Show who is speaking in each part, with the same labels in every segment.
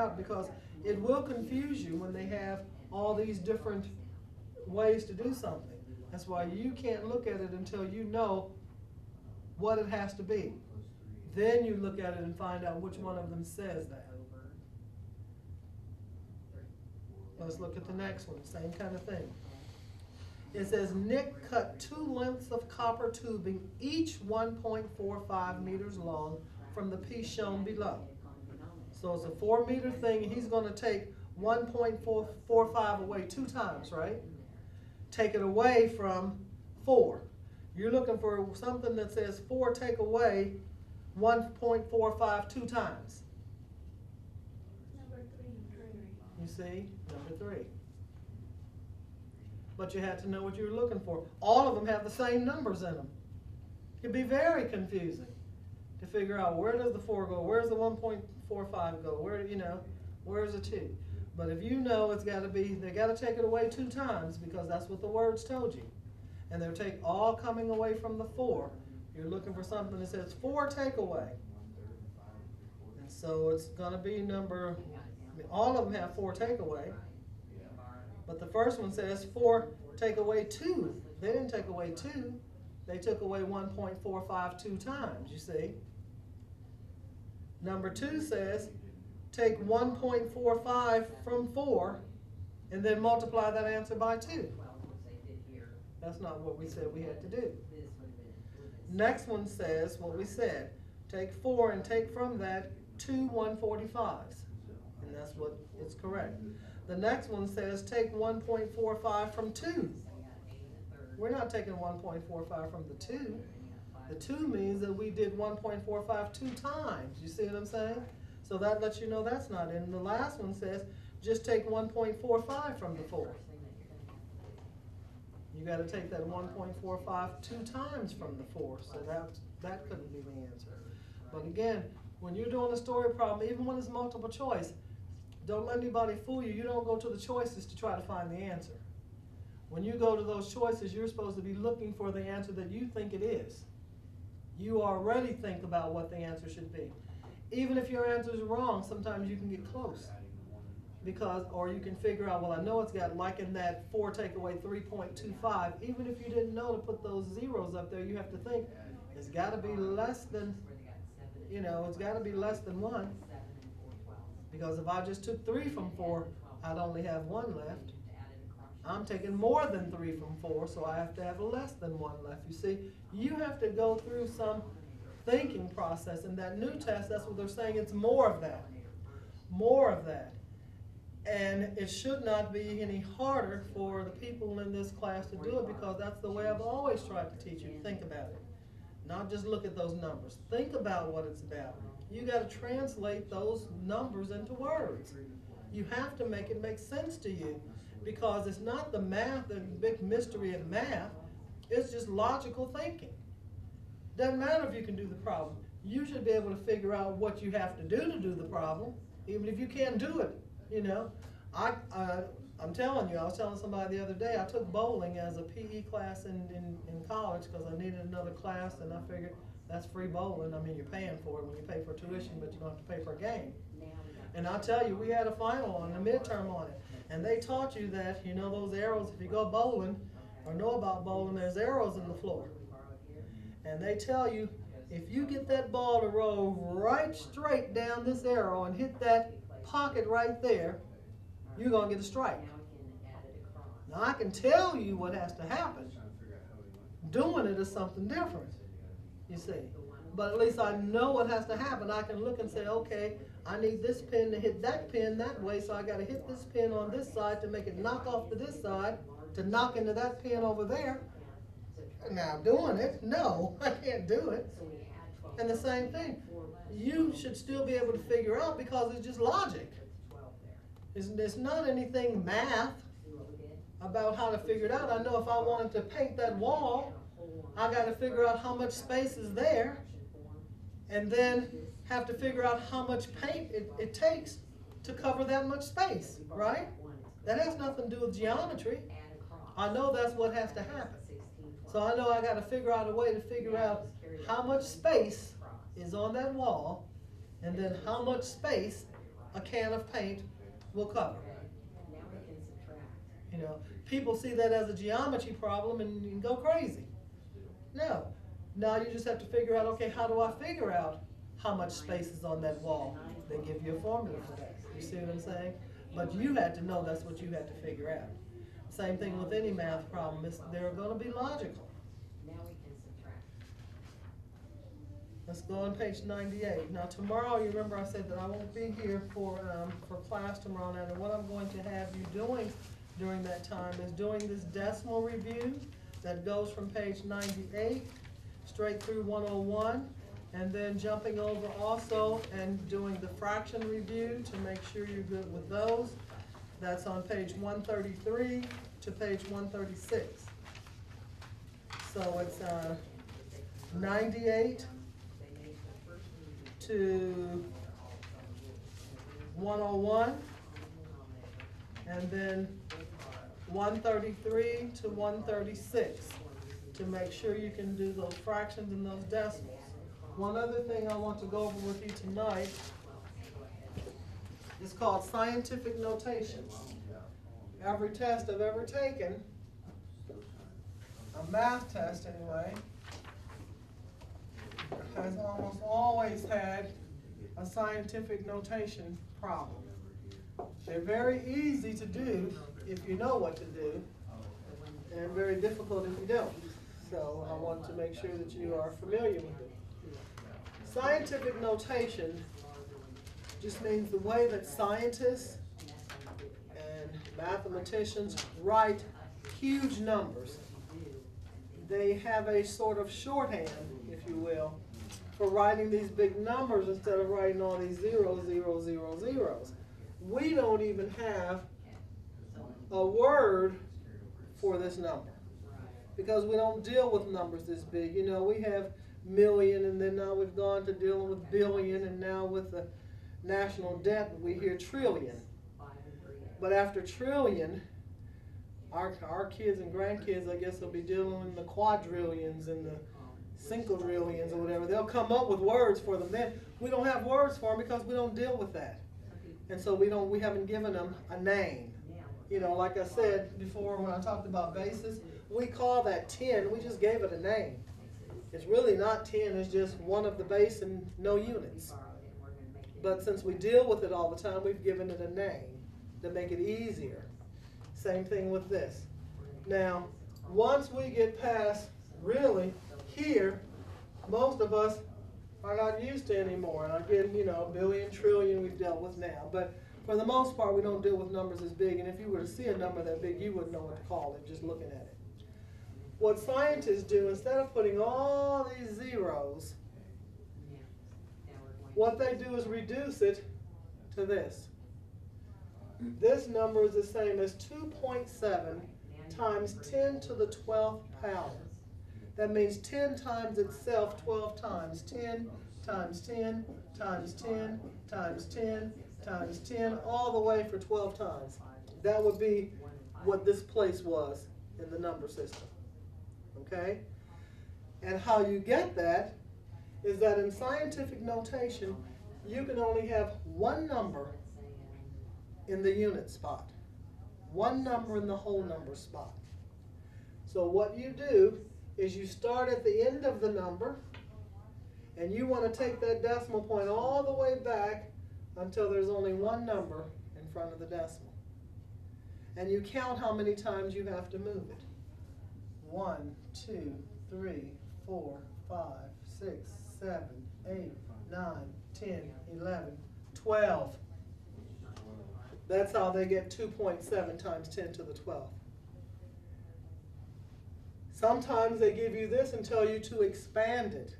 Speaker 1: out, because it will confuse you when they have all these different ways to do something. That's why you can't look at it until you know what it has to be. Then you look at it and find out which one of them says that. Let's look at the next one, same kind of thing. It says Nick cut 2 lengths of copper tubing, each 1.45 meters long, from the piece shown below. So it's a 4-meter thing, and he's gonna take 1.445 away 2 times, right? Take it away from 4. You're looking for something that says 4 take away 1.45 2 times.
Speaker 2: Number 3.
Speaker 1: You see, number 3. But you had to know what you were looking for. All of them have the same numbers in them. It could be very confusing to figure out, where does the 4 go? Where's the 1.45 go? Where, you know, where's the 2? But if you know it's got to be, they got to take it away 2 times, because that's what the words told you. And they're all coming away from the 4. You're looking for something that says 4 take away. And so it's going to be number, I mean, all of them have 4 take away. But the first one says 4 take away 2. They didn't take away 2. They took away 1.45 2 times, you see. Number 2 says take 1.45 from 4 and then multiply that answer by 2. That's not what we said we had to do. Next one says what we said. Take 4 and take from that 2 145s. And that's what it's correct. The next one says take 1.45 from 2. We're not taking 1.45 from the 2. The 2 means that we did 1.45 2 times. You see what I'm saying? So that lets you know that's not in. The last one says just take 1.45 from the 4. You got to take that 1.45 2 times from the 4. So that couldn't be the answer. But again, when you're doing a story problem, even when it's multiple choice, don't let anybody fool you. You don't go to the choices to try to find the answer. When you go to those choices, you're supposed to be looking for the answer that you think it is. You already think about what the answer should be. Even if your answer is wrong, sometimes you can get close. Or you can figure out, well, I know it's got, like in that 4 take away 3.25, even if you didn't know to put those zeros up there, you have to think, it's got to be less than, you know, it's got to be less than 1. Because if I just took 3 from 4, I'd only have 1 left. I'm taking more than 3 from 4, so I have to have less than 1 left. You see, you have to go through some thinking process. In that new test, that's what they're saying, it's more of that. More of that. And it should not be any harder for the people in this class to do it, because that's the way I've always tried to teach you to think about it. Not just look at those numbers. Think about what it's about. You got to translate those numbers into words. You have to make it make sense to you, because it's not the math, the big mystery of math. It's just logical thinking. Doesn't matter if you can do the problem. You should be able to figure out what you have to do the problem, even if you can't do it. You know, I'm telling you, I was telling somebody the other day, I took bowling as a PE class in college because I needed another class, and I figured that's free bowling. I mean, you're paying for it when you pay for tuition, but you don't have to pay for a game. And I'll tell you, we had a final on a midterm on it, and they taught you that, you know, those arrows, if you go bowling or know about bowling, there's arrows in the floor. And they tell you, if you get that ball to roll right straight down this arrow and hit that pocket right there, you're going to get a strike. Now, I can tell you what has to happen. Doing it is something different, you see. But at least I know what has to happen. I can look and say, okay, I need this pin to hit that pin that way, so I got to hit this pin on this side to make it knock off to this side, to knock into that pin over there. Now, doing it, no, I can't do it. And the same thing, you should still be able to figure out, because it's just logic. There's not anything math about how to figure it out. I know if I wanted to paint that wall, I got to figure out how much space is there, and then have to figure out how much paint it takes to cover that much space, right? That has nothing to do with geometry. I know that's what has to happen. So I know I got to figure out a way to figure out how much space is on that wall, and then how much space a can of paint will cover.
Speaker 3: Now we can subtract.
Speaker 1: You know, people see that as a geometry problem and go crazy. No, now you just have to figure out, okay, how do I figure out how much space is on that wall? They give you a formula for that. You see what I'm saying? But you had to know that's what you had to figure out. Same thing with any math problem, they're gonna be logical.
Speaker 3: Now we can subtract.
Speaker 1: Let's go on page 98. Now tomorrow, you remember I said that I won't be here for class tomorrow night, and what I'm going to have you doing during that time is doing this decimal review that goes from page 98 straight through 101, and then jumping over also and doing the fraction review to make sure you're good with those. That's on page 133 to page 136. So it's 98 to 101, and then 133 to 136 to make sure you can do those fractions and those decimals. One other thing I want to go over with you tonight is called scientific notation. Every test I've ever taken, a math test anyway, has almost always had a scientific notation problem. They're very easy to do if you know what to do, and very difficult if you don't. So I want to make sure that you are familiar with it. Scientific notation just means the way that scientists and mathematicians write huge numbers. They have a sort of shorthand, if you will, for writing these big numbers instead of writing all these zeros, zeros, zeros, zeros. We don't even have a word for this number because we don't deal with numbers this big. You know, we have million, and then now we've gone to dealing with billion, and now with the national debt we hear trillion. But after trillion, our kids and grandkids, I guess, will be dealing with the quadrillions and the cinquadrillions or whatever. They'll come up with words for them then. We don't have words for them because we don't deal with that. And so we haven't given them a name. You know, like I said before when I talked about bases, we call that 10, we just gave it a name. It's really not 10, it's just one of the base and no units. But since we deal with it all the time, we've given it a name to make it easier. Same thing with this. Now, once we get past really here, most of us are not used to anymore. And again, you know, billion, trillion we've dealt with now. But for the most part, we don't deal with numbers as big. And if you were to see a number that big, you wouldn't know what to call it just looking at it. What scientists do, instead of putting all these zeros, what they do is reduce it to this. This number is the same as 2.7 times 10 to the 12th power. That means 10 times itself 12 times. 10 times 10 times 10 times 10 times 10, all the way for 12 times. That would be what this place was in the number system. Okay? And how you get that is that in scientific notation, you can only have one number in the unit spot. One number in the whole number spot. So what you do is you start at the end of the number, and you want to take that decimal point all the way back until there's only one number in front of the decimal. And you count how many times you have to move it. 1, 2, 3, 4, 5, 6, 7, 8, 9, 10, 11, 12. That's how they get 2.7 times 10 to the 12th. Sometimes they give you this and tell you to expand it.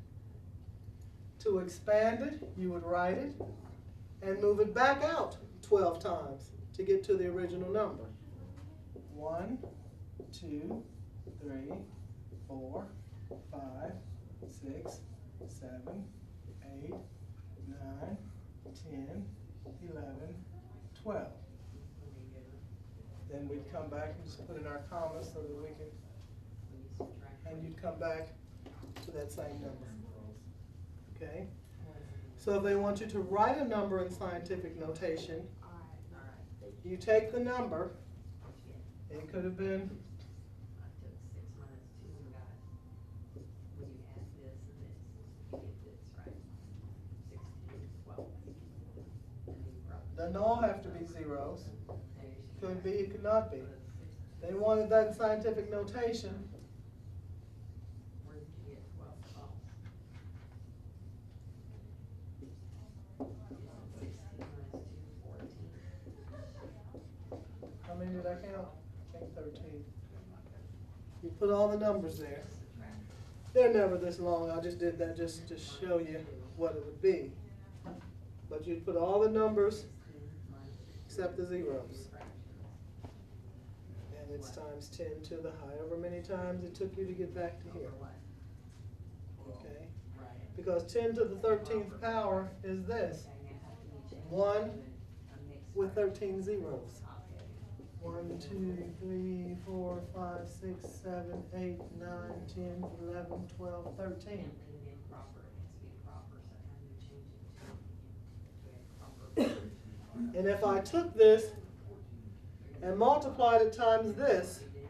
Speaker 1: To expand it, you would write it and move it back out 12 times to get to the original number. 1, 2, 3, 4, 5, 6, 7, 8, 9, 10, 11, 12. Then we'd come back and just put in our commas so that we can, and you'd come back to that same number. Okay? So if they want you to write a number in scientific notation,
Speaker 3: Alright.
Speaker 1: you take the number, it could have been,
Speaker 3: I took 6 minus 2 and got, when you add this and this, you get this, right? 16, 12. And then you brought
Speaker 1: doesn't all have to be zeros.
Speaker 3: there you
Speaker 1: Could be, it could not be.
Speaker 3: go.
Speaker 1: They wanted that in scientific notation.
Speaker 3: Where did you get 12 off? Isn't 16 minus 2, 14?
Speaker 1: How many did I count? I think 13. You put all the numbers there.
Speaker 3: Subtract.
Speaker 1: They're never this long, I just did that just to show you what it would be. But you'd put all the numbers
Speaker 3: 16 minus 2,
Speaker 1: except the zeros.
Speaker 3: fractions.
Speaker 1: And it's times 10 to the however many times it took you to get back to here.
Speaker 3: Over what?
Speaker 1: Okay?
Speaker 3: Right.
Speaker 1: Because 10 to the 13th power is this,
Speaker 3: Okay, now how can you change it
Speaker 1: 1
Speaker 3: to a mixed
Speaker 1: with
Speaker 3: fraction?
Speaker 1: 13 zeros.
Speaker 3: Okay.
Speaker 1: 1, 2, 3, 4, 5, 6, 7, 8, 9, 10, 11, 12, 13.
Speaker 3: And leave it improper, it has to be proper, so how do you change it to a proper?
Speaker 1: And if I took this and multiplied it times this,
Speaker 3: We did,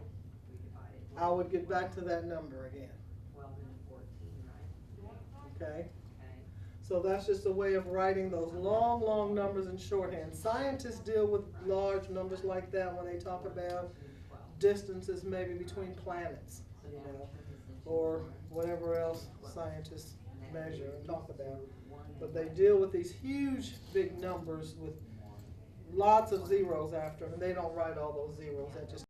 Speaker 3: we divided.
Speaker 1: I would get back to that number again.
Speaker 3: 12 and 14, right?
Speaker 1: Okay?
Speaker 3: Okay.
Speaker 1: So that's just a way of writing those long, long numbers in shorthand. Scientists deal with large numbers like that when they talk about
Speaker 3: 12.
Speaker 1: distances maybe between planets,
Speaker 3: So
Speaker 1: you
Speaker 3: now we
Speaker 1: know,
Speaker 3: turn this into
Speaker 1: or whatever else scientists measure and talk about.
Speaker 3: one and
Speaker 1: But they
Speaker 3: one.
Speaker 1: deal with these huge, big numbers with lots of zeros after them, and they don't write all those zeros. That just